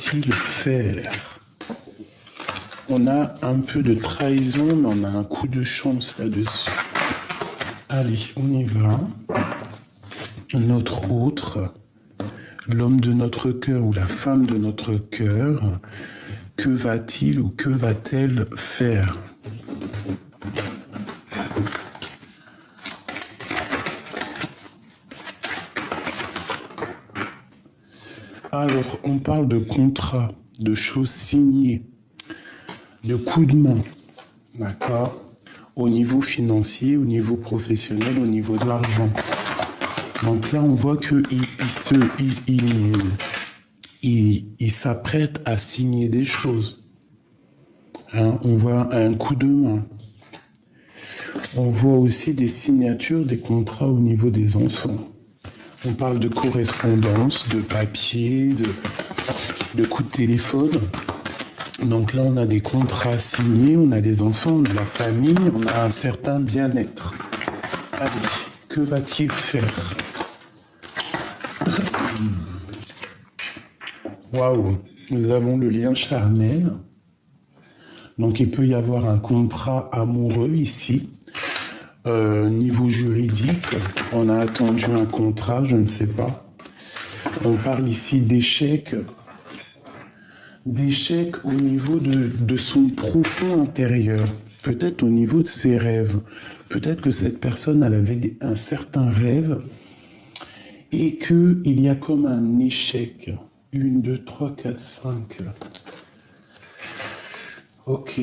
va-t-il faire? On a un peu de trahison, mais on a un coup de chance là-dessus. Allez, on y va. Notre autre, l'homme de notre cœur ou la femme de notre cœur, que va-t-il ou que va-t-elle faire? Alors, on parle de contrat, de choses signées, de coups de main, d'accord? Au niveau financier, au niveau professionnel, au niveau de l'argent. Donc là, on voit qu'il s'apprête à signer des choses. Hein, on voit un coup de main. On voit aussi des signatures, des contrats au niveau des enfants. On parle de correspondance, de papier, de coups de téléphone. Donc là, on a des contrats signés, on a les enfants, on a la famille, on a un certain bien-être. Allez, que va-t-il faire? Waouh, nous avons le lien charnel. Donc il peut y avoir un contrat amoureux ici. Niveau juridique, on a attendu un contrat, je ne sais pas. On parle ici d'échec au niveau de son profond intérieur, peut-être au niveau de ses rêves. Peut-être que cette personne, elle avait un certain rêve et qu'il y a comme un échec. 1, 2, 3, 4, 5. Ok.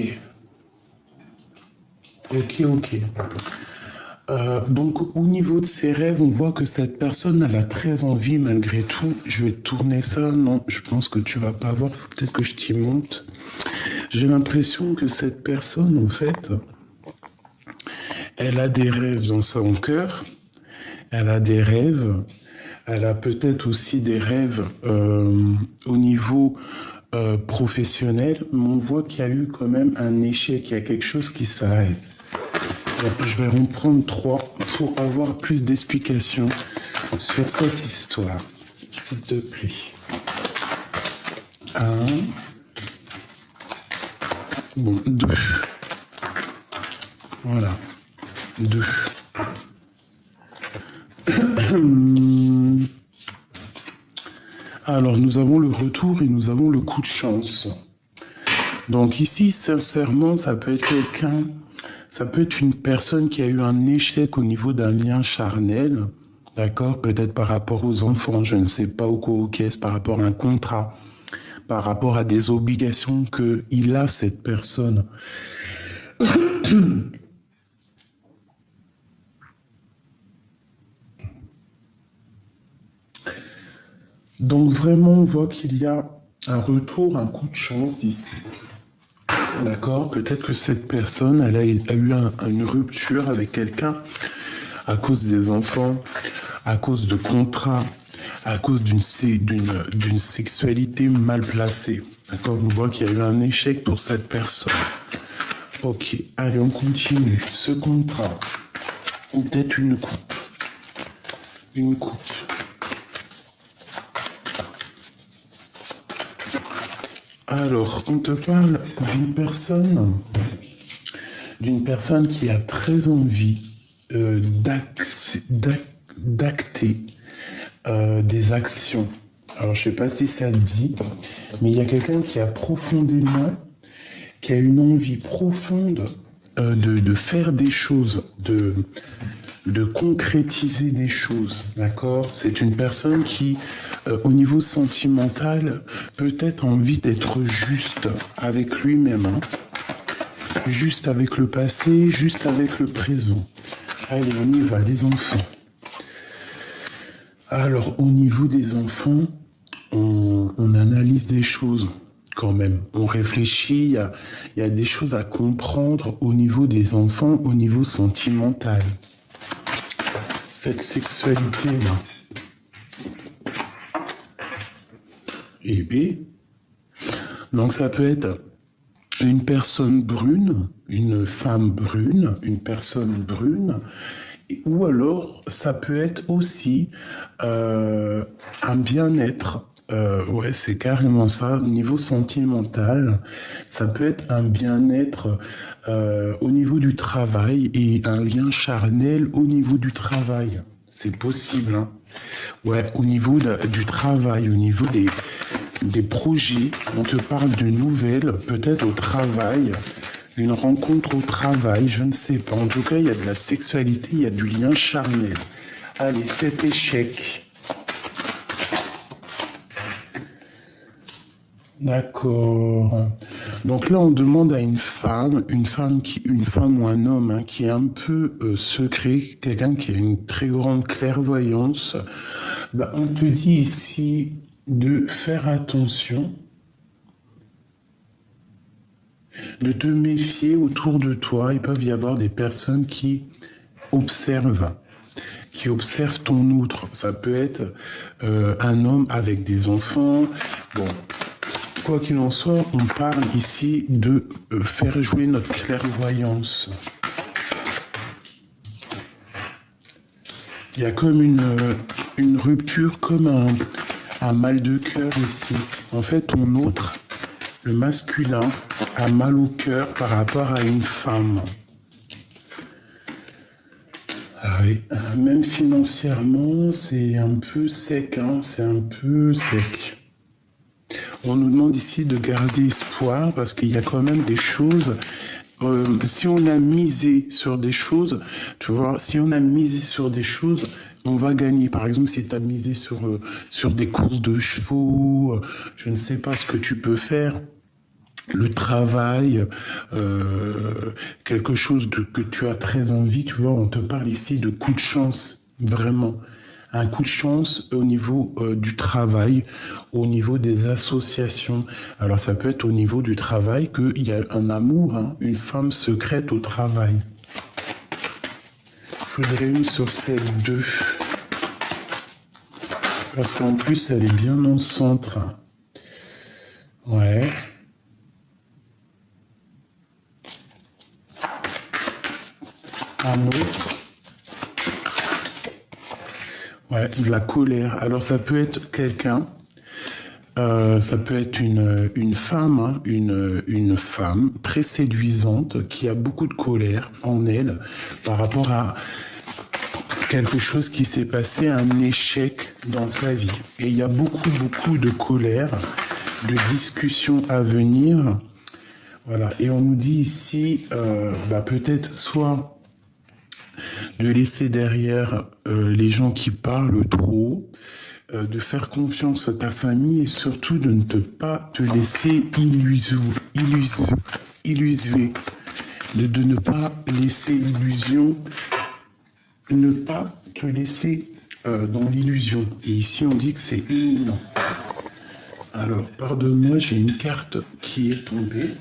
Donc au niveau de ses rêves, on voit que cette personne, elle a très envie malgré tout. Je vais tourner ça. Non, je pense que tu vas pas voir. Faut peut-être que je t'y monte. J'ai l'impression que cette personne, en fait, elle a des rêves dans son cœur. Elle a des rêves. Elle a peut-être aussi des rêves au niveau professionnel. Mais on voit qu'il y a eu quand même un échec. Il y a quelque chose qui s'arrête. Je vais en prendre 3 pour avoir plus d'explications sur cette histoire, s'il te plaît. 1. Bon, 2. Voilà. 2. Alors, nous avons le retour et nous avons le coup de chance. Donc ici, sincèrement, ça peut être quelqu'un... Ça peut être une personne qui a eu un échec au niveau d'un lien charnel, d'accord? Peut-être par rapport aux enfants, je ne sais pas au quoi est-ce, par rapport à un contrat, par rapport à des obligations qu'il a, cette personne. Donc vraiment, on voit qu'il y a un retour, un coup de chance ici. D'accord, peut-être que cette personne, elle a eu une rupture avec quelqu'un à cause des enfants, à cause de contrats, à cause d'une sexualité mal placée. D'accord, on voit qu'il y a eu un échec pour cette personne. Ok, allez, on continue. Ce contrat, ou peut-être une coupe. Une coupe. Alors, on te parle d'une personne qui a très envie d'acter des actions. Alors, je ne sais pas si ça te dit, mais il y a quelqu'un qui a une envie profonde de faire des choses, de concrétiser des choses, d'accord? C'est une personne qui, au niveau sentimental, peut-être envie d'être juste avec lui-même, hein? Juste avec le passé, juste avec le présent. Allez, on y va, les enfants. Alors, au niveau des enfants, on analyse des choses quand même. On réfléchit, il y a des choses à comprendre au niveau des enfants, au niveau sentimental. Cette sexualité-là. Et puis, donc ça peut être une personne brune, une femme brune, une personne brune, ou alors ça peut être aussi un bien-être Ouais, c'est carrément ça. Niveau sentimental, ça peut être un bien-être au niveau du travail et un lien charnel au niveau du travail. C'est possible, hein. Ouais, au niveau du travail, au niveau des projets, on te parle de nouvelles, peut-être au travail, une rencontre au travail, je ne sais pas. En tout cas, il y a de la sexualité, il y a du lien charnel. Allez, cet échec. D'accord. Donc là, on demande à une femme ou un homme hein, qui est un peu secret, quelqu'un qui a une très grande clairvoyance. Bah, on te dit ici de faire attention, de te méfier autour de toi. Il peut y avoir des personnes observent, qui observent ton outre. Ça peut être un homme avec des enfants. Bon, quoi qu'il en soit, on parle ici de faire jouer notre clairvoyance. Il y a comme une rupture, comme un mal de cœur ici. En fait, ton autre, le masculin, a mal au cœur par rapport à une femme. Ah oui, même financièrement, c'est un peu sec, hein, c'est un peu sec. On nous demande ici de garder espoir parce qu'il y a quand même des choses. Si on a misé sur des choses, tu vois, si on a misé sur des choses, on va gagner. Par exemple, si tu as misé sur des courses de chevaux, je ne sais pas ce que tu peux faire. Le travail, quelque chose que tu as très envie, tu vois, on te parle ici de coup de chance, vraiment. Un coup de chance au niveau du travail, au niveau des associations. Alors ça peut être au niveau du travail qu'il y a un amour, hein, une femme secrète au travail. Je voudrais une sur celle-2. Parce qu'en plus, elle est bien en centre. Ouais. Un autre. Ouais, de la colère. Alors ça peut être quelqu'un, ça peut être une femme, hein, une femme très séduisante qui a beaucoup de colère en elle par rapport à quelque chose qui s'est passé, un échec dans sa vie. Et il y a beaucoup de colère, de discussions à venir. Voilà. Et on nous dit ici, peut-être soit de laisser derrière les gens qui parlent trop, de faire confiance à ta famille et surtout de ne pas te laisser illuser, de ne pas laisser l'illusion, ne pas te laisser dans l'illusion. Et ici on dit que c'est imminent. Alors, pardonne-moi, j'ai une carte qui est tombée.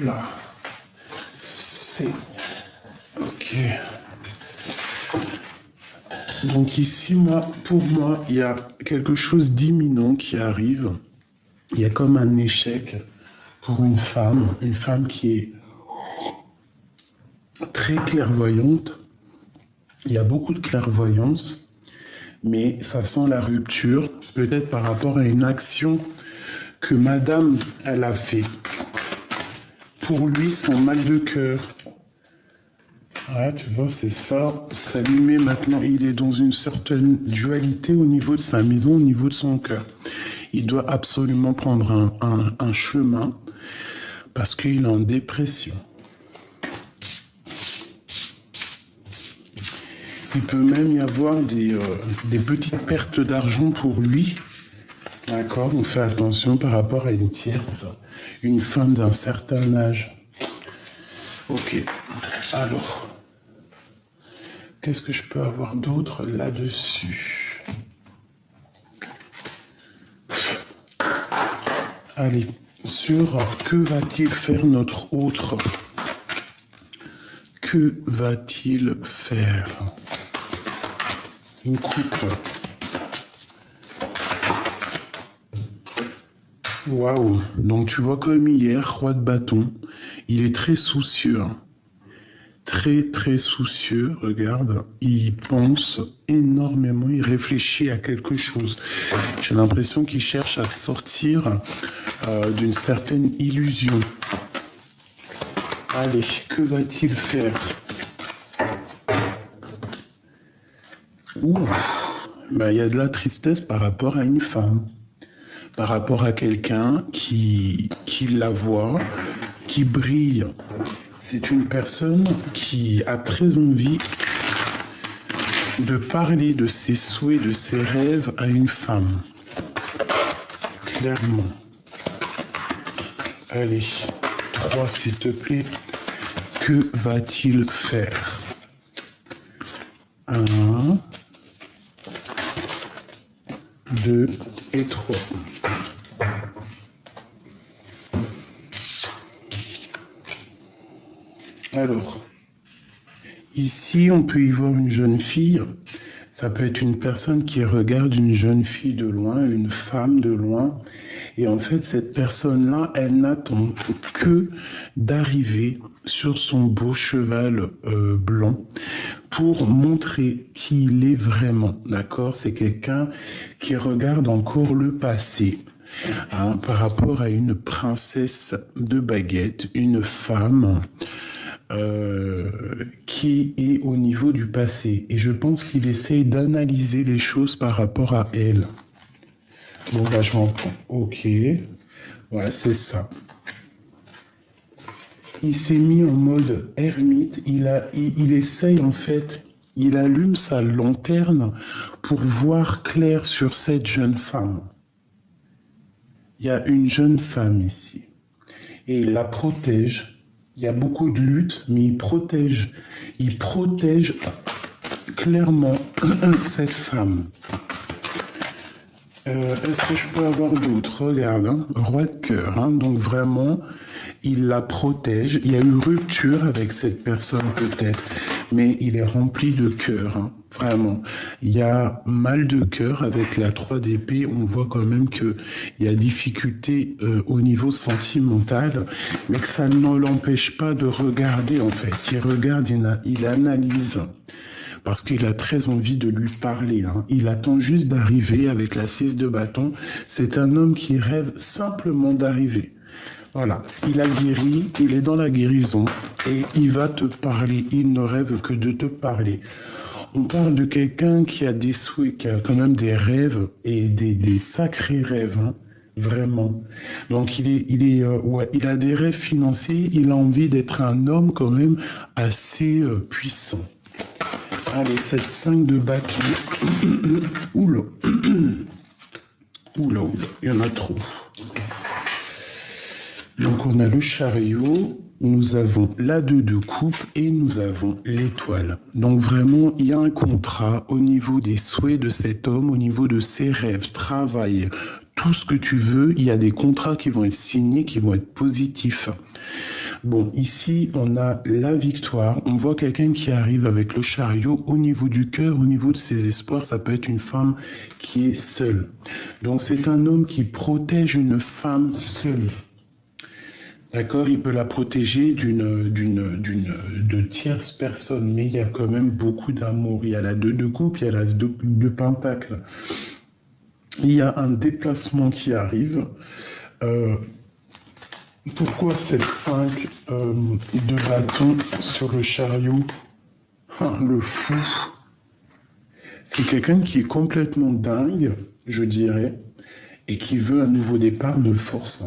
Là. C'est... Ok. Donc ici, pour moi, il y a quelque chose d'imminent qui arrive. Il y a comme un échec pour une femme qui est très clairvoyante. Il y a beaucoup de clairvoyance, mais ça sent la rupture, peut-être par rapport à une action que madame, elle a fait. Pour lui, son mal de cœur. Ouais, tu vois, c'est ça. S'allumer maintenant, il est dans une certaine dualité au niveau de sa maison, au niveau de son cœur. Il doit absolument prendre un chemin parce qu'il est en dépression. Il peut même y avoir des petites pertes d'argent pour lui. D'accord, on fait attention par rapport à une tierce, une femme d'un certain âge. Ok, alors, qu'est-ce que je peux avoir d'autre là-dessus? Allez, sur que va-t-il faire notre autre? Que va-t-il faire? Une coupe. Waouh. Donc tu vois comme hier, roi de bâton, il est très soucieux. très très soucieux, regarde, il pense énormément, il réfléchit à quelque chose. J'ai l'impression qu'il cherche à sortir d'une certaine illusion. Allez, que va-t-il faire? Ouh, il y a de la tristesse par rapport à une femme, par rapport à quelqu'un qui la voit, qui brille. C'est une personne qui a très envie de parler de ses souhaits, de ses rêves à une femme. Clairement. Allez, 3 s'il te plaît. Que va-t-il faire? 1, 2 et 3. Alors, ici, on peut y voir une jeune fille. Ça peut être une personne qui regarde une jeune fille de loin, une femme de loin. Et en fait, cette personne-là, elle n'attend que d'arriver sur son beau cheval blanc pour montrer qui il est vraiment. D'accord? C'est quelqu'un qui regarde encore le passé. Par rapport à une princesse de baguette, une femme qui est au niveau du passé. Et je pense qu'il essaye d'analyser les choses par rapport à elle. Bon, là, je m'en prends. Ok. Ouais, c'est ça. Il s'est mis en mode ermite. Il essaye, en fait, il allume sa lanterne pour voir clair sur cette jeune femme. Il y a une jeune femme ici. Et il la protège. Il y a beaucoup de luttes, mais il protège clairement cette femme. Est-ce que je peux avoir d'autres? Regarde, roi de cœur. Donc vraiment, il la protège. Il y a eu rupture avec cette personne peut-être, mais il est rempli de cœur. Vraiment. Il y a mal de cœur avec la 3 d'épée. On voit quand même qu'il y a difficulté au niveau sentimental, mais que ça ne l'empêche pas de regarder en fait. Il regarde, il analyse. Parce qu'il a très envie de lui parler. Il attend juste d'arriver avec la 6 de bâton. C'est un homme qui rêve simplement d'arriver. Voilà, il a guéri, il est dans la guérison et il va te parler. Il ne rêve que de te parler. On parle de quelqu'un qui a des souhaits, qui a quand même des rêves et des sacrés rêves. Vraiment. Donc il a des rêves financiers. Il a envie d'être un homme quand même assez puissant. Allez, cette 5 de bâton. Oula. Oula, il y en a trop. Donc on a le chariot, nous avons la 2 de coupe et nous avons l'étoile. Donc vraiment, il y a un contrat au niveau des souhaits de cet homme, au niveau de ses rêves, travail, tout ce que tu veux. Il y a des contrats qui vont être signés, qui vont être positifs. Bon, ici, on a la victoire. On voit quelqu'un qui arrive avec le chariot au niveau du cœur, au niveau de ses espoirs. Ça peut être une femme qui est seule. Donc, c'est un homme qui protège une femme seule. D'accord? Il peut la protéger de tierces personnes, mais il y a quand même beaucoup d'amour. Il y a la 2 de coupe, il y a la 2 de pentacle. Il y a un déplacement qui arrive. Pourquoi cette 5 de bâton sur le chariot? Le fou. C'est quelqu'un qui est complètement dingue, je dirais, et qui veut un nouveau départ de force.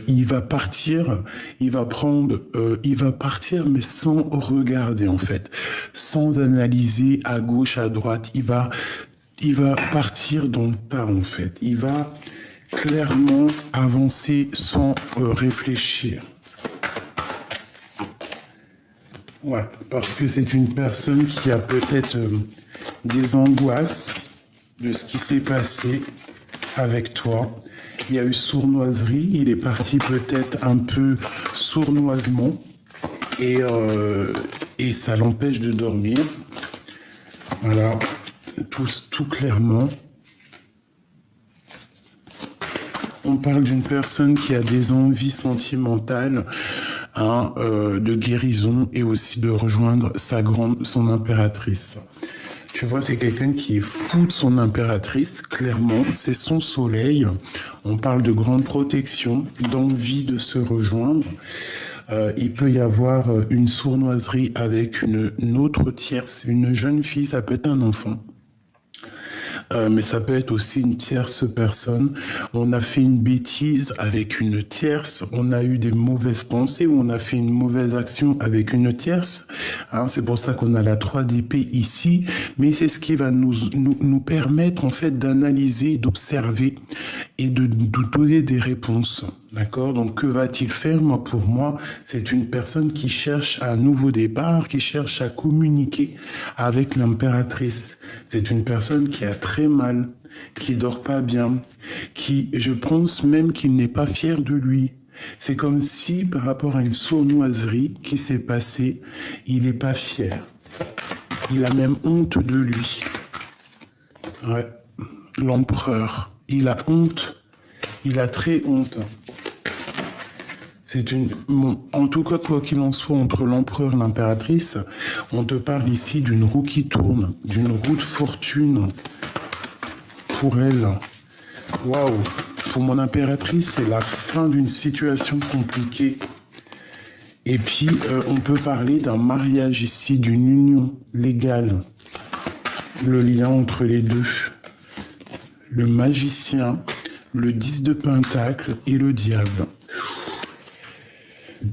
Il va partir, il va partir, mais sans regarder en fait, sans analyser à gauche, à droite. Il va partir dans le tas en fait. Il va clairement avancer sans réfléchir. Ouais, parce que c'est une personne qui a peut-être des angoisses de ce qui s'est passé avec toi. Il y a eu sournoiserie, il est parti peut-être un peu sournoisement et ça l'empêche de dormir. Voilà, tout clairement. On parle d'une personne qui a des envies sentimentales hein, de guérison et aussi de rejoindre son impératrice. Tu vois, c'est quelqu'un qui est fou de son impératrice, clairement, c'est son soleil. On parle de grande protection, d'envie de se rejoindre. Il peut y avoir une sournoiserie avec une autre tierce, une jeune fille, ça peut être un enfant. Mais ça peut être aussi une tierce personne. On a fait une bêtise avec une tierce, on a eu des mauvaises pensées ou on a fait une mauvaise action avec une tierce. Hein, c'est pour ça qu'on a la 3 d'épée ici, mais c'est ce qui va nous permettre en fait d'analyser, d'observer et de donner des réponses. D'accord? Donc, que va-t-il faire? Moi, pour moi, c'est une personne qui cherche un nouveau départ, qui cherche à communiquer avec l'impératrice. C'est une personne qui a très mal, qui dort pas bien, qui, je pense même qu'il n'est pas fier de lui. C'est comme si, par rapport à une sournoiserie qui s'est passée, il n'est pas fier. Il a même honte de lui. Ouais. L'empereur. Il a honte. Il a très honte. En tout cas, quoi qu'il en soit, entre l'empereur et l'impératrice, on te parle ici d'une roue qui tourne, d'une roue de fortune pour elle. Waouh! Pour mon impératrice, c'est la fin d'une situation compliquée. Et puis, on peut parler d'un mariage ici, d'une union légale. Le lien entre les deux. Le magicien, le 10 de pentacle et le diable.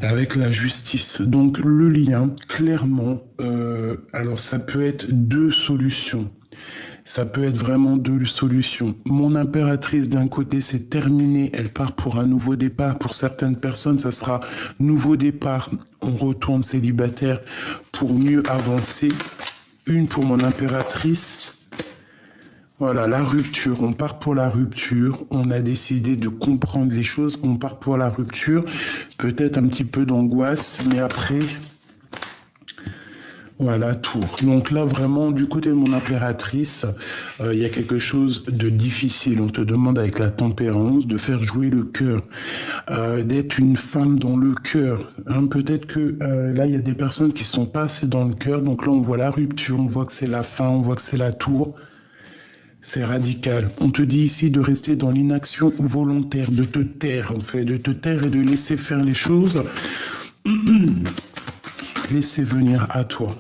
Avec la justice. Donc le lien, clairement, alors ça peut être deux solutions. Ça peut être vraiment deux solutions. Mon impératrice, d'un côté, c'est terminé. Elle part pour un nouveau départ. Pour certaines personnes, ça sera nouveau départ. On retourne célibataire pour mieux avancer. Une pour mon impératrice. Voilà, la rupture. On part pour la rupture. On a décidé de comprendre les choses. On part pour la rupture. Peut-être un petit peu d'angoisse, mais après... Voilà, tour. Donc là, vraiment, du côté de mon impératrice, il y a quelque chose de difficile. On te demande avec la tempérance de faire jouer le cœur, d'être une femme dans le cœur. Hein, peut-être que là, il y a des personnes qui sont pas assez dans le cœur. Donc là, on voit la rupture, on voit que c'est la fin, on voit que c'est la tour. C'est radical. On te dit ici de rester dans l'inaction volontaire, de te taire, en fait, de te taire et de laisser faire les choses. Laisser venir à toi.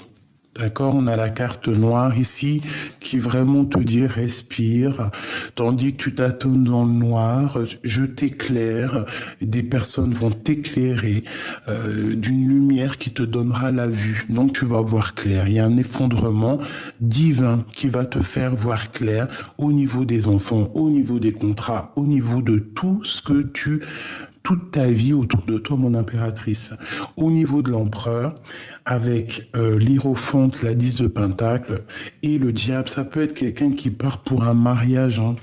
D'accord, on a la carte noire ici qui vraiment te dit respire, tandis que tu tâtonnes dans le noir, je t'éclaire, des personnes vont t'éclairer d'une lumière qui te donnera la vue. Donc tu vas voir clair. Il y a un effondrement divin qui va te faire voir clair au niveau des enfants, au niveau des contrats, au niveau de tout ce que toute ta vie autour de toi, mon impératrice. Au niveau de l'empereur, avec l'hiérophante, la 10 de pentacle et le diable, ça peut être quelqu'un qui part pour un mariage. Hein.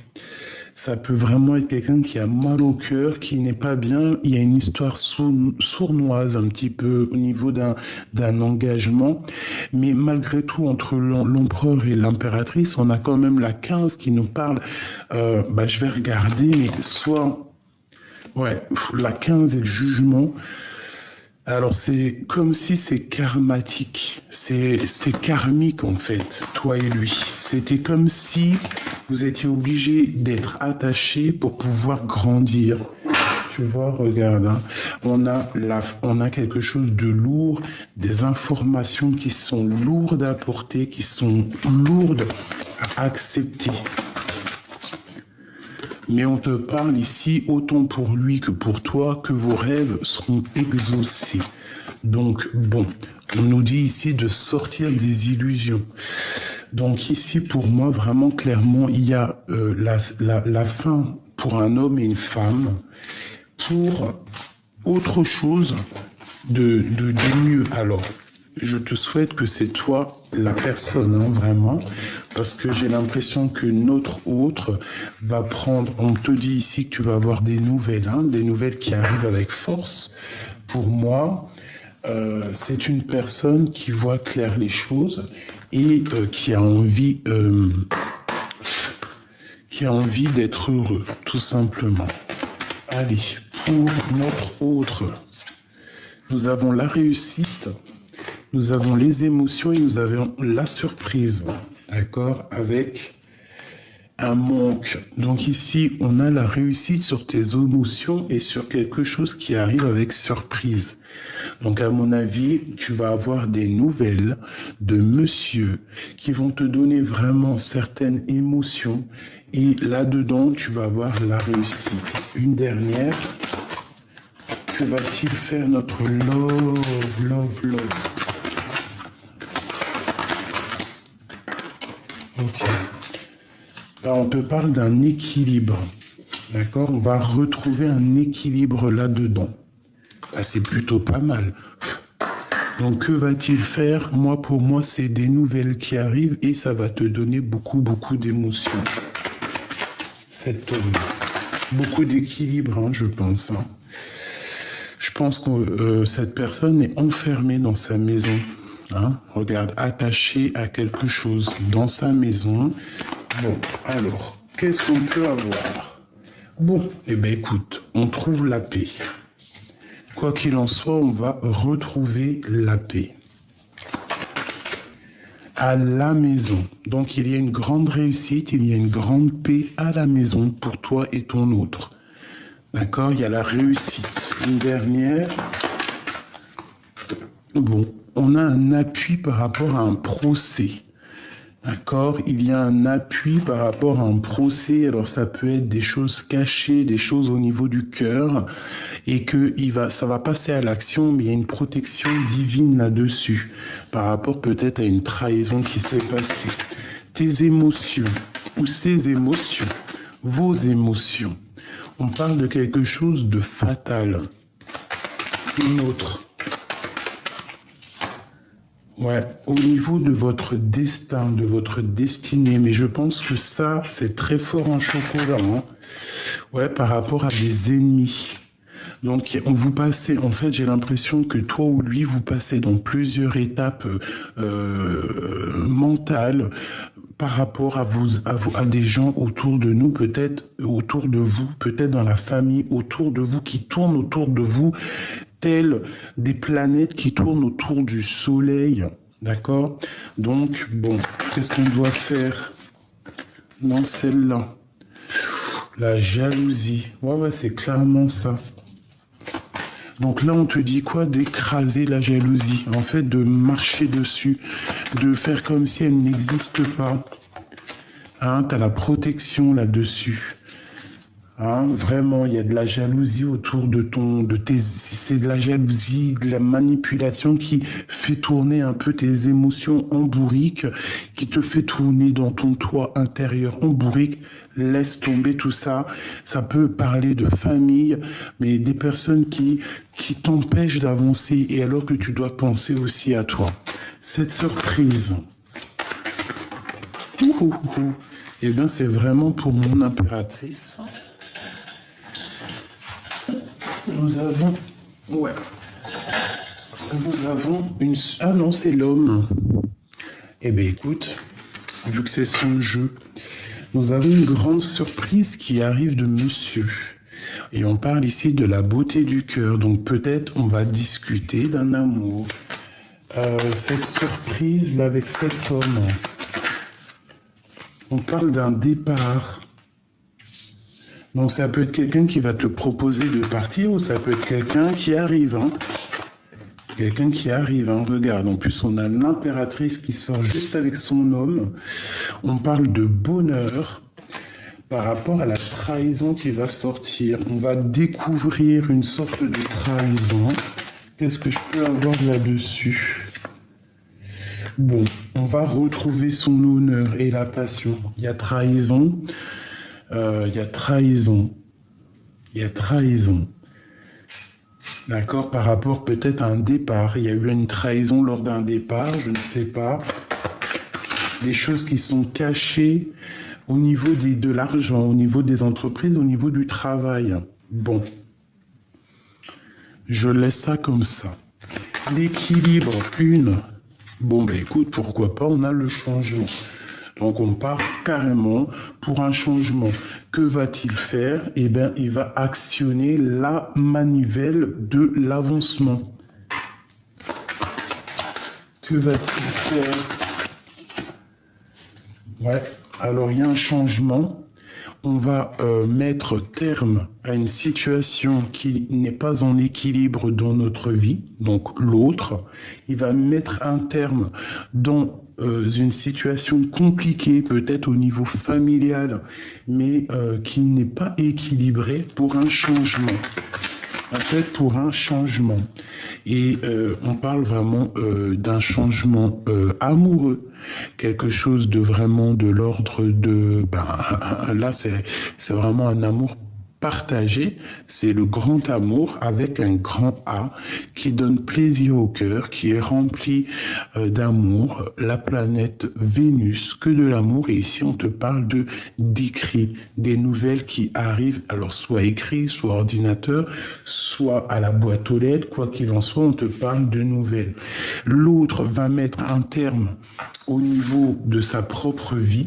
Ça peut vraiment être quelqu'un qui a mal au cœur, qui n'est pas bien. Il y a une histoire sournoise un petit peu au niveau d'un engagement. Mais malgré tout, entre l'empereur et l'impératrice, on a quand même la 15 qui nous parle. Je vais regarder, mais soit... Ouais, la 15 et le jugement. Alors c'est comme si c'est karmatique, c'est karmique en fait, toi et lui. C'était comme si vous étiez obligés d'être attachés pour pouvoir grandir. Tu vois, regarde, hein. On a quelque chose de lourd, des informations qui sont lourdes à porter, qui sont lourdes à accepter. Mais on te parle ici, autant pour lui que pour toi, que vos rêves seront exaucés. Donc, bon, on nous dit ici de sortir des illusions. Donc ici, pour moi, vraiment clairement, il y a la fin pour un homme et une femme, pour autre chose de mieux. Alors, je te souhaite que c'est toi la personne, hein, vraiment, parce que j'ai l'impression que notre autre va prendre, on te dit ici que tu vas avoir des nouvelles, hein, des nouvelles qui arrivent avec force. Pour moi, c'est une personne qui voit clair les choses et qui a envie d'être heureux, tout simplement. Allez, pour notre autre... Nous avons la réussite, nous avons les émotions et nous avons la surprise. D'accord? Avec un manque. Donc ici, on a la réussite sur tes émotions et sur quelque chose qui arrive avec surprise. Donc à mon avis, tu vas avoir des nouvelles de monsieur qui vont te donner vraiment certaines émotions et là-dedans, tu vas avoir la réussite. Une dernière. Que va-t-il faire notre love? Ok. Là, on te parle d'un équilibre. D'accord? On va retrouver un équilibre là-dedans. Bah, c'est plutôt pas mal. Donc, que va-t-il faire? Moi, pour moi, c'est des nouvelles qui arrivent et ça va te donner beaucoup d'émotions. Cet homme. Beaucoup d'équilibre, hein, je pense. Hein. Je pense que cette personne est enfermée dans sa maison. Hein? Regarde, attachée à quelque chose dans sa maison. Bon, alors, qu'est-ce qu'on peut avoir? Bon, eh bien écoute, on trouve la paix. Quoi qu'il en soit, on va retrouver la paix. À la maison. Donc il y a une grande réussite, il y a une grande paix à la maison pour toi et ton autre. D'accord? Il y a la réussite. Une dernière. Bon, on a un appui par rapport à un procès. D'accord? Il y a un appui par rapport à un procès. Alors ça peut être des choses cachées, des choses au niveau du cœur, et que ça va passer à l'action, mais il y a une protection divine là-dessus, par rapport peut-être à une trahison qui s'est passée. Tes émotions, ou ces émotions, vos émotions. On parle de quelque chose de fatal. Une autre. Ouais, au niveau de votre destin, de votre destinée, mais je pense que ça, c'est très fort en chocolat, hein. Ouais, par rapport à des ennemis. Donc, vous passez, en fait, j'ai l'impression que toi ou lui, vous passez dans plusieurs étapes mentales par rapport à des gens autour de nous, peut-être autour de vous, peut-être dans la famille, autour de vous, qui tournent autour de vous, telles des planètes qui tournent autour du soleil. D'accord? Donc, bon, qu'est-ce qu'on doit faire? Non, celle-là. La jalousie. Ouais, c'est clairement ça. Donc là, on te dit quoi? D'écraser la jalousie. En fait, de marcher dessus. De faire comme si elle n'existe pas. Hein, t'as la protection là-dessus. Hein, vraiment, il y a de la jalousie autour c'est de la jalousie, de la manipulation qui fait tourner un peu tes émotions en bourrique, qui te fait tourner dans ton toit intérieur en bourrique. Laisse tomber tout ça. Ça peut parler de famille, mais des personnes qui t'empêchent d'avancer et alors que tu dois penser aussi à toi. Cette surprise. Eh bien, c'est vraiment pour mon impératrice. Nous avons une... Ah non, c'est l'homme. Eh bien, écoute, vu que c'est son jeu, nous avons une grande surprise qui arrive de monsieur. Et on parle ici de la beauté du cœur. Donc peut-être on va discuter d'un amour. Cette surprise là avec cet homme. On parle d'un départ. Donc ça peut être quelqu'un qui va te proposer de partir ou ça peut être quelqu'un qui arrive. Hein. Quelqu'un qui arrive, hein. Regarde, en plus on a l'impératrice qui sort juste avec son homme. On parle de bonheur par rapport à la trahison qui va sortir. On va découvrir une sorte de trahison. Qu'est-ce que je peux avoir là-dessus? Bon, on va retrouver son honneur et la passion. Il y a trahison. Il y a trahison. D'accord, par rapport peut-être à un départ. Il y a eu une trahison lors d'un départ, je ne sais pas. Des choses qui sont cachées au niveau de l'argent, au niveau des entreprises, au niveau du travail. Bon, je laisse ça comme ça. L'équilibre, Bon, ben écoute, pourquoi pas, on a le changement. Donc on part carrément pour un changement. Que va-t-il faire? Eh bien, il va actionner la manivelle de l'avancement. Que va-t-il faire? Ouais, alors il y a un changement. On va mettre terme à une situation qui n'est pas en équilibre dans notre vie. Donc l'autre, il va mettre un terme dans une situation compliquée, peut-être au niveau familial, mais qui n'est pas équilibrée pour un changement. En fait, pour un changement. Et on parle vraiment d'un changement amoureux, quelque chose de vraiment de l'ordre de... là, c'est vraiment un amour partagé, c'est le grand amour avec un grand A qui donne plaisir au cœur, qui est rempli d'amour, la planète Vénus, que de l'amour. Et ici, on te parle d'écrit, des nouvelles qui arrivent, alors soit écrit, soit ordinateur, soit à la boîte aux lettres, quoi qu'il en soit, on te parle de nouvelles. L'autre va mettre un terme au niveau de sa propre vie,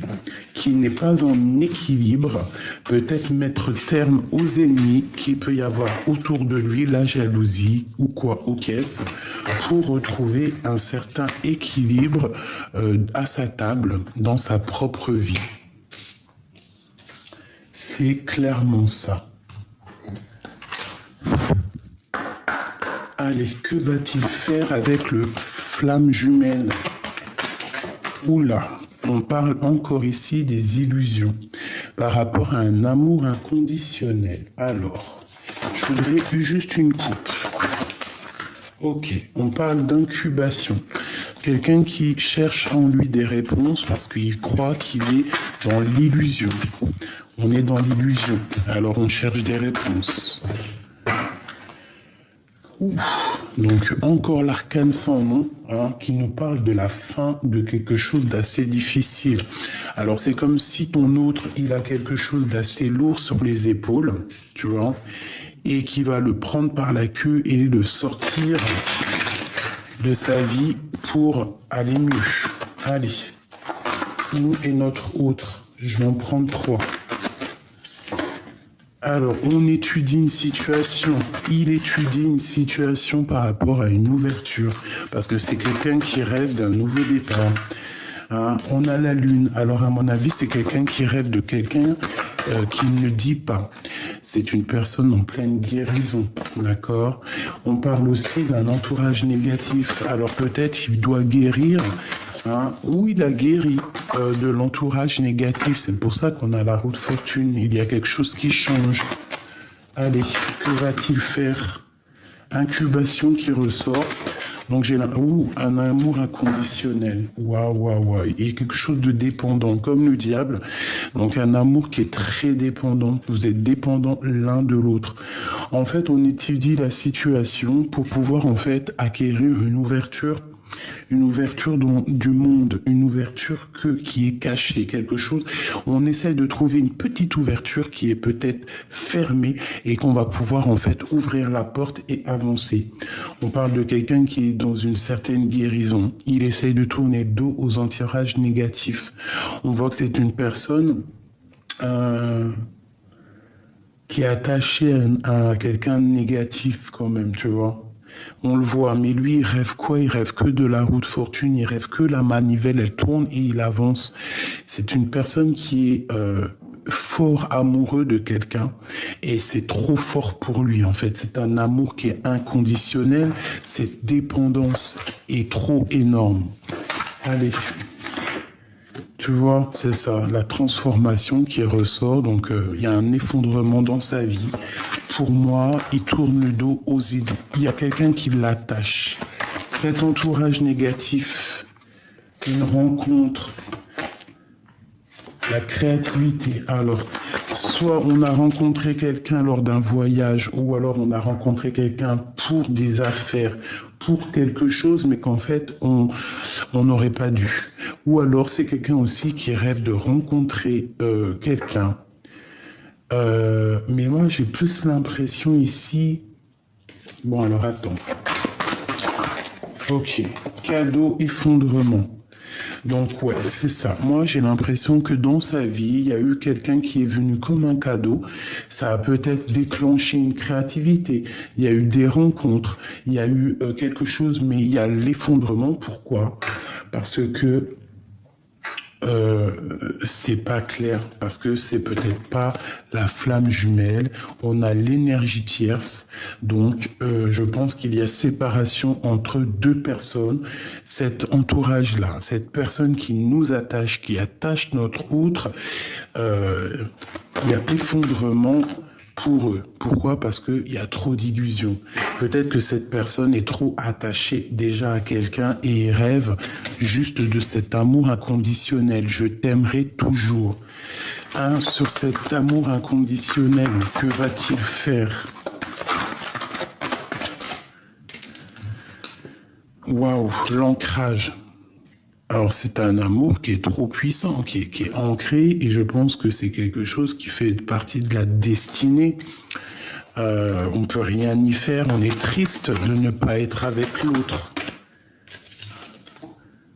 qui n'est pas en équilibre, peut-être mettre terme aux ennemis qu'il peut y avoir autour de lui, la jalousie ou quoi, ou qu'est-ce, pour retrouver un certain équilibre à sa table, dans sa propre vie. C'est clairement ça. Allez, que va-t-il faire avec le flamme jumelle? Oula, on parle encore ici des illusions par rapport à un amour inconditionnel. Alors, je voudrais juste une coupe. Ok, on parle d'incubation. Quelqu'un qui cherche en lui des réponses parce qu'il croit qu'il est dans l'illusion. On est dans l'illusion, alors on cherche des réponses. Donc encore l'arcane sans nom, qui nous parle de la fin de quelque chose d'assez difficile. Alors c'est comme si ton autre, il a quelque chose d'assez lourd sur les épaules, tu vois, et qui va le prendre par la queue et le sortir de sa vie pour aller mieux. Allez, nous et notre autre, je vais en prendre 3. Alors, on étudie une situation, il étudie une situation par rapport à une ouverture, parce que c'est quelqu'un qui rêve d'un nouveau départ. On a la lune, alors à mon avis, c'est quelqu'un qui rêve de quelqu'un qui ne dit pas. C'est une personne en pleine guérison, d'accord? On parle aussi d'un entourage négatif, alors peut-être il doit guérir, ou il a guéri de l'entourage négatif. C'est pour ça qu'on a la roue de fortune. Il y a quelque chose qui change. Allez, que va-t-il faire? Incubation qui ressort. Donc j'ai un amour inconditionnel. Waouh. Il y a quelque chose de dépendant, comme le diable. Donc un amour qui est très dépendant. Vous êtes dépendants l'un de l'autre. En fait, on étudie la situation pour pouvoir en fait acquérir une ouverture du monde, une ouverture qui est cachée, quelque chose. On essaie de trouver une petite ouverture qui est peut-être fermée et qu'on va pouvoir en fait ouvrir la porte et avancer. On parle de quelqu'un qui est dans une certaine guérison. Il essaie de tourner le dos aux entourages négatifs. On voit que c'est une personne qui est attachée à quelqu'un de négatif quand même, tu vois. On le voit, mais lui, il rêve quoi? Il rêve que de la roue de fortune, il rêve que la manivelle, elle tourne et il avance. C'est une personne qui est fort amoureux de quelqu'un et c'est trop fort pour lui, en fait. C'est un amour qui est inconditionnel, cette dépendance est trop énorme. Allez, tu vois, c'est ça, la transformation qui ressort, donc il y a un effondrement dans sa vie. Pour moi, il tourne le dos aux idées. Il y a quelqu'un qui l'attache. Cet entourage négatif, une rencontre, la créativité. Alors, soit on a rencontré quelqu'un lors d'un voyage, ou alors on a rencontré quelqu'un pour des affaires, pour quelque chose, mais qu'en fait, on n'aurait pas dû. Ou alors, c'est quelqu'un aussi qui rêve de rencontrer quelqu'un. Mais moi, j'ai plus l'impression ici... Bon, alors, attends. Ok. Cadeau, effondrement. Donc ouais, c'est ça. Moi, j'ai l'impression que dans sa vie, il y a eu quelqu'un qui est venu comme un cadeau. Ça a peut-être déclenché une créativité. Il y a eu des rencontres. Il y a eu quelque chose, mais il y a l'effondrement. Pourquoi? Parce que euh, c'est pas clair, parce que c'est peut-être pas la flamme jumelle. On a l'énergie tierce, donc je pense qu'il y a séparation entre deux personnes. Cet entourage-là, cette personne qui nous attache, qui attache notre outre, euh, il y a effondrement pour eux. Pourquoi? Parce qu'il y a trop d'illusions. Peut-être que cette personne est trop attachée déjà à quelqu'un et rêve juste de cet amour inconditionnel. Je t'aimerai toujours. Hein, sur cet amour inconditionnel, que va-t-il faire? Waouh, l'ancrage. Alors c'est un amour qui est trop puissant, qui est ancré, et je pense que c'est quelque chose qui fait partie de la destinée. On peut rien y faire, on est triste de ne pas être avec l'autre.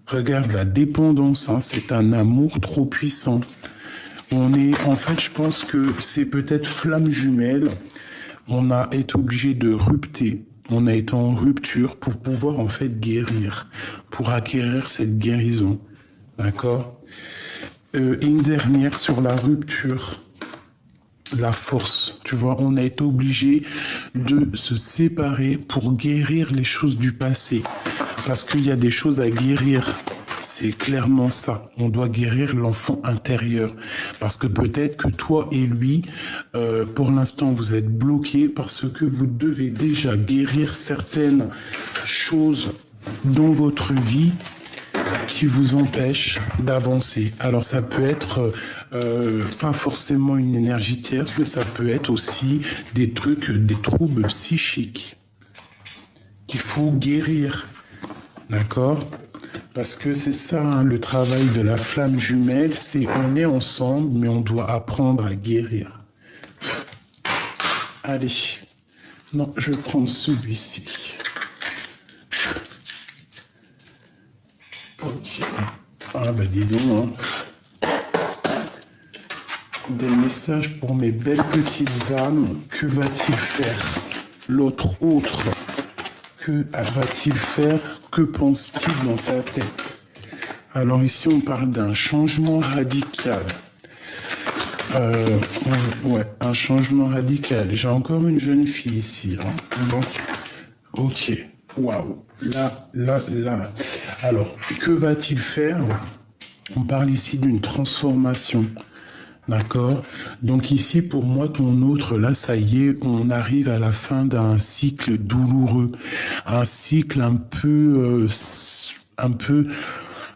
Regarde la dépendance, hein, c'est un amour trop puissant. En fait, je pense que c'est peut-être flamme jumelle. On a été obligé de rupter. On a été en rupture pour pouvoir en fait guérir, pour acquérir cette guérison. D'accord? Une dernière sur la rupture, la force. Tu vois, on a été obligé de se séparer pour guérir les choses du passé. Parce qu'il y a des choses à guérir. C'est clairement ça. On doit guérir l'enfant intérieur. Parce que peut-être que toi et lui, pour l'instant, vous êtes bloqués parce que vous devez déjà guérir certaines choses dans votre vie qui vous empêchent d'avancer. Alors ça peut être pas forcément une énergie tierce, mais ça peut être aussi des trucs, des troubles psychiques qu'il faut guérir. D'accord? Parce que c'est ça, hein, le travail de la flamme jumelle, c'est on est ensemble, mais on doit apprendre à guérir. Allez. Non, je vais prendre celui-ci. Ok. Ah bah dis donc, hein. Des messages pour mes belles petites âmes. Que va-t-il faire? L'autre autre. Que va-t-il faire? Que pense-t-il dans sa tête? Alors ici, on parle d'un changement radical. Ouais, un changement radical. J'ai encore une jeune fille ici. Hein. Donc, ok. Waouh. Là. Alors, que va-t-il faire? On parle ici d'une transformation. D'accord? Donc ici, pour moi, ton autre, là, ça y est, on arrive à la fin d'un cycle douloureux. Un cycle un peu,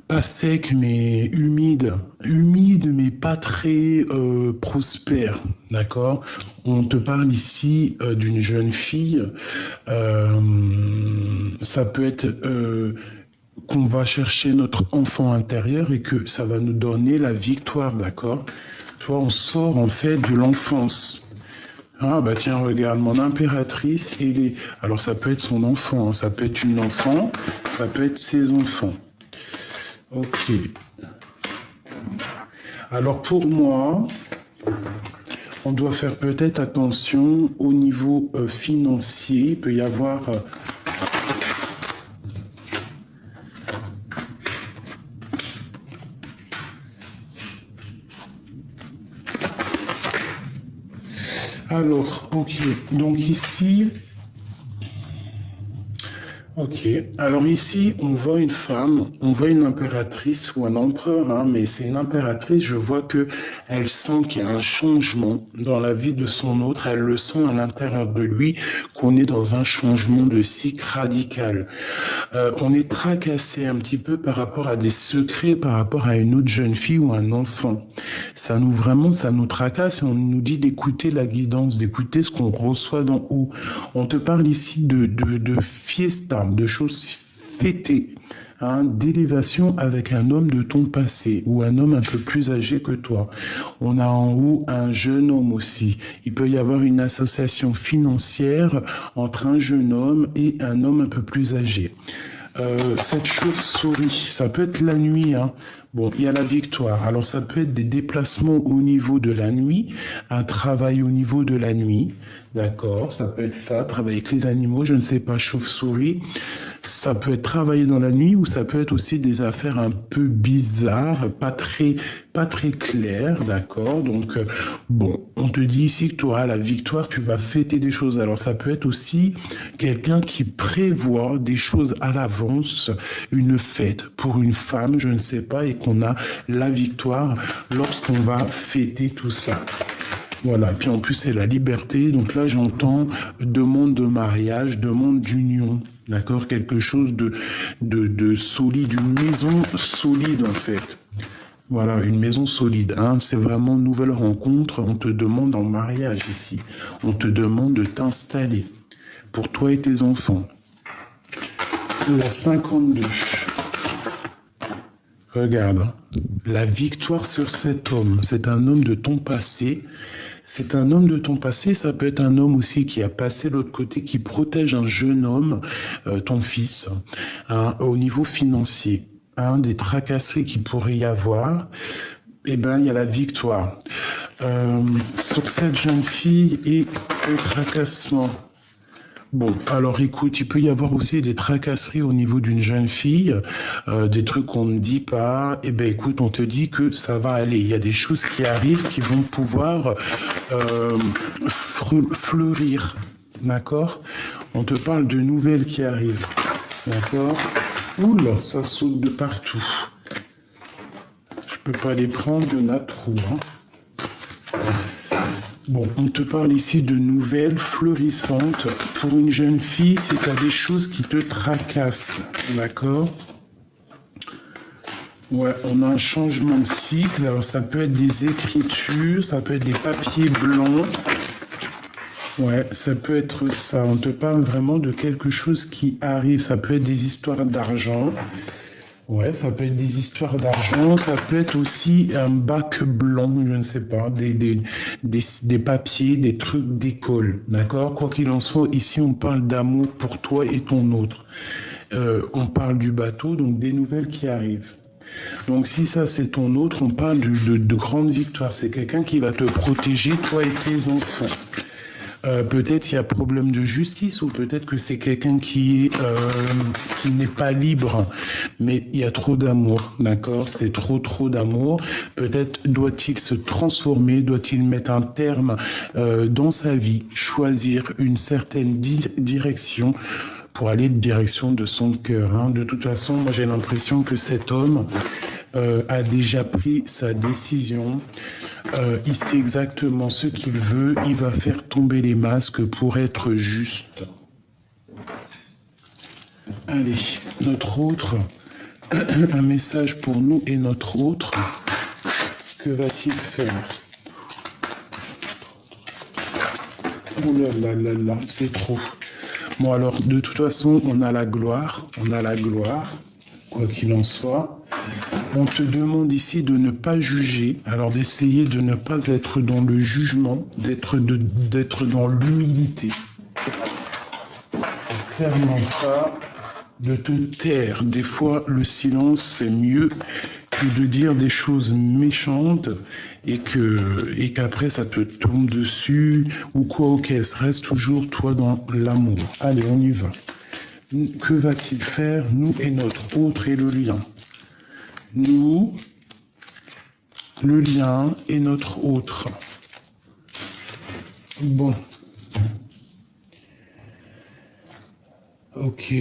pas sec, mais humide. Humide, mais pas très prospère. D'accord? On te parle ici d'une jeune fille. Ça peut être qu'on va chercher notre enfant intérieur et que ça va nous donner la victoire, d'accord? Tu vois, on sort en fait de l'enfance. Ah bah tiens, regarde, mon impératrice, alors ça peut être son enfant, hein, ça peut être une enfant, ça peut être ses enfants. Ok. Alors pour moi, on doit faire peut-être attention au niveau financier. Il peut y avoir... Alors, ok. Donc ici... Ok. Alors ici, on voit une femme, on voit une impératrice ou un empereur, hein, mais c'est une impératrice. Je vois que elle sent qu'il y a un changement dans la vie de son autre. Elle le sent à l'intérieur de lui qu'on est dans un changement de cycle radical. On est tracassé un petit peu par rapport à des secrets, par rapport à une autre jeune fille ou un enfant. Ça nous tracasse et on nous dit d'écouter la guidance, d'écouter ce qu'on reçoit d'en haut. On te parle ici de fiesta, de choses fêtées, hein, d'élévation avec un homme de ton passé ou un homme un peu plus âgé que toi. On a en haut un jeune homme aussi. Il peut y avoir une association financière entre un jeune homme et un homme un peu plus âgé. Cette chauve-souris, ça peut être la nuit, hein. Bon, il y a la victoire. Alors, ça peut être des déplacements au niveau de la nuit, un travail au niveau de la nuit. D'accord, ça peut être ça, travailler avec les animaux, je ne sais pas, chauve-souris. Ça peut être travailler dans la nuit ou ça peut être aussi des affaires un peu bizarres, pas très claires, d'accord? Donc, bon, on te dit ici que tu auras la victoire, tu vas fêter des choses. Alors, ça peut être aussi quelqu'un qui prévoit des choses à l'avance, une fête pour une femme, je ne sais pas, et qu'on a la victoire lorsqu'on va fêter tout ça. Voilà, et puis en plus c'est la liberté, donc là j'entends demande de mariage, demande d'union, d'accord, quelque chose de solide, une maison solide en fait. Voilà, une maison solide, hein. C'est vraiment une nouvelle rencontre, on te demande en mariage ici, on te demande de t'installer pour toi et tes enfants. La 52. Regarde, hein. La victoire sur cet homme, c'est un homme de ton passé. C'est un homme de ton passé, ça peut être un homme aussi qui a passé de l'autre côté, qui protège un jeune homme, ton fils, hein, au niveau financier, hein, des tracasseries qu'il pourrait y avoir. Eh ben, il y a la victoire. Sur cette jeune fille et le tracassement. Bon, alors écoute, il peut y avoir aussi des tracasseries au niveau d'une jeune fille, des trucs qu'on ne dit pas. Eh ben écoute, on te dit que ça va aller. Il y a des choses qui arrivent qui vont pouvoir fleurir, d'accord? On te parle de nouvelles qui arrivent, d'accord? Oula, ça saute de partout. Je peux pas les prendre, il y en a trop, hein. Bon, on te parle ici de nouvelles fleurissantes. Pour une jeune fille, c'est à des choses qui te tracassent, d'accord? Ouais, on a un changement de cycle. Alors, ça peut être des écritures, ça peut être des papiers blancs. Ouais, ça peut être ça. On te parle vraiment de quelque chose qui arrive. Ça peut être des histoires d'argent. Ouais, ça peut être des histoires d'argent, ça peut être aussi un bac blanc, je ne sais pas, des papiers, des trucs d'école, d'accord? Quoi qu'il en soit, ici on parle d'amour pour toi et ton autre. On parle du bateau, donc des nouvelles qui arrivent. Donc si ça c'est ton autre, on parle de grande victoire. C'est quelqu'un qui va te protéger, toi et tes enfants. Peut-être il y a problème de justice ou peut-être que c'est quelqu'un qui n'est pas libre, mais il y a trop d'amour, d'accord? C'est trop d'amour. Peut-être doit-il se transformer, doit-il mettre un terme dans sa vie, choisir une certaine direction pour aller en direction de son cœur, hein. De toute façon, moi j'ai l'impression que cet homme a déjà pris sa décision. Il sait exactement ce qu'il veut. Il va faire tomber les masques pour être juste. Allez, notre autre, un message pour nous et notre autre. Que va-t-il faire? Oh là là là là, c'est trop. Bon alors, de toute façon, on a la gloire, quoi qu'il en soit. On te demande ici de ne pas juger, alors d'essayer de ne pas être dans le jugement, d'être dans l'humilité. C'est clairement ça, de te taire. Des fois, le silence, c'est mieux que de dire des choses méchantes et qu'après ça te tombe dessus ou quoi, ok, reste toujours toi dans l'amour. Allez, on y va. Que va-t-il faire, nous et notre autre et le lien? Nous, le lien et notre autre. Bon. Ok.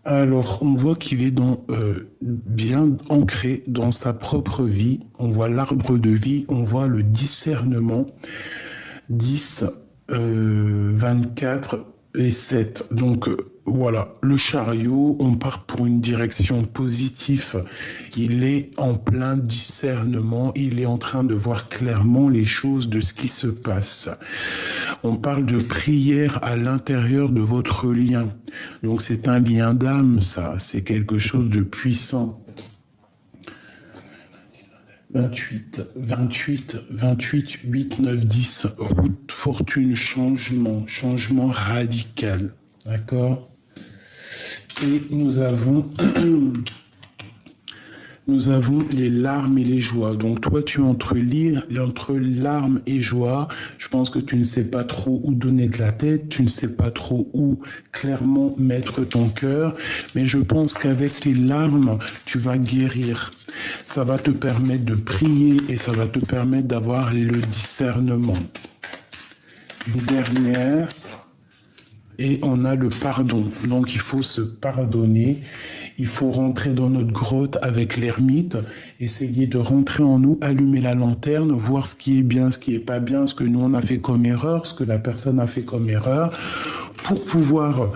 Alors, on voit qu'il est bien ancré dans sa propre vie. On voit l'arbre de vie, on voit le discernement. 10, 24 et 7. Donc, voilà, le chariot, on part pour une direction positive. Il est en plein discernement, il est en train de voir clairement les choses de ce qui se passe. On parle de prière à l'intérieur de votre lien. Donc c'est un lien d'âme, ça, c'est quelque chose de puissant. 28, 8, 9, 10, route, fortune, changement radical. D'accord? Et nous avons nous avons les larmes et les joies. Donc toi, tu es entre larmes et joie. Je pense que tu ne sais pas trop où donner de la tête, tu ne sais pas trop où clairement mettre ton cœur, mais je pense qu'avec tes larmes, tu vas guérir. Ça va te permettre de prier et ça va te permettre d'avoir le discernement. Une dernière, et on a le pardon. Donc il faut se pardonner. Il faut rentrer dans notre grotte avec l'ermite, essayer de rentrer en nous, allumer la lanterne, voir ce qui est bien, ce qui est pas bien, ce que nous on a fait comme erreur, ce que la personne a fait comme erreur, pour pouvoir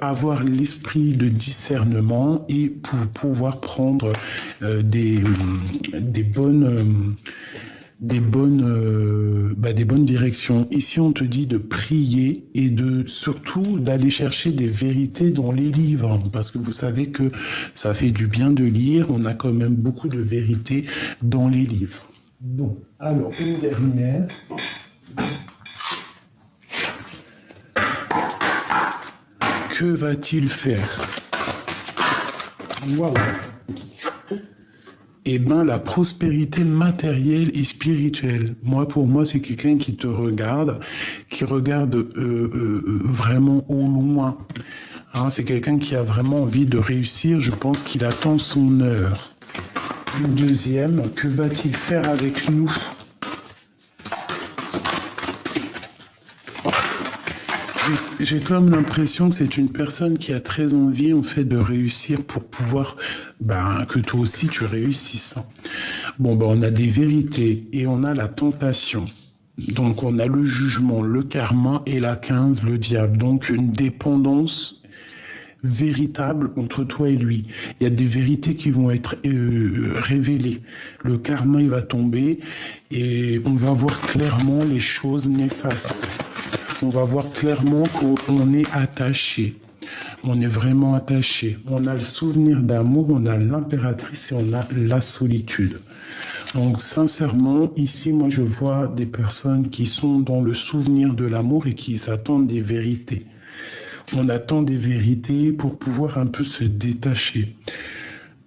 avoir l'esprit de discernement et pour pouvoir prendre des bonnes directions. Ici, on te dit de prier et surtout d'aller chercher des vérités dans les livres, parce que vous savez que ça fait du bien de lire. On a quand même beaucoup de vérités dans les livres. Bon, alors une dernière. Que va-t-il faire? Waouh! Eh bien, la prospérité matérielle et spirituelle. Pour moi, c'est quelqu'un qui te regarde, qui regarde vraiment au loin. Hein, c'est quelqu'un qui a vraiment envie de réussir. Je pense qu'il attend son heure. Une deuxième, que va-t-il faire avec nous? J'ai comme l'impression que c'est une personne qui a très envie en fait de réussir pour pouvoir que toi aussi tu réussisses. Bon, on a des vérités et on a la tentation. Donc on a le jugement, le karma et la 15, le diable. Donc une dépendance véritable entre toi et lui. Il y a des vérités qui vont être révélées. Le karma, il va tomber et on va voir clairement les choses néfastes. On va voir clairement qu'on est attaché. On est vraiment attaché. On a le souvenir d'amour, on a l'impératrice et on a la solitude. Donc sincèrement, ici, moi je vois des personnes qui sont dans le souvenir de l'amour et qui attendent des vérités. On attend des vérités pour pouvoir un peu se détacher.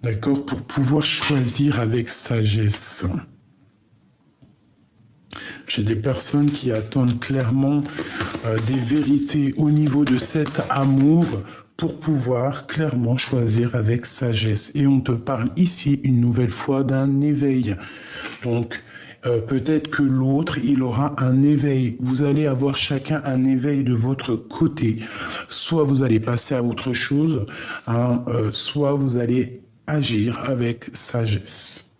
D'accord? Pour pouvoir choisir avec sagesse. J'ai des personnes qui attendent clairement des vérités au niveau de cet amour pour pouvoir clairement choisir avec sagesse. Et on te parle ici une nouvelle fois d'un éveil. Donc, peut-être que l'autre, il aura un éveil. Vous allez avoir chacun un éveil de votre côté. Soit vous allez passer à autre chose, soit vous allez agir avec sagesse.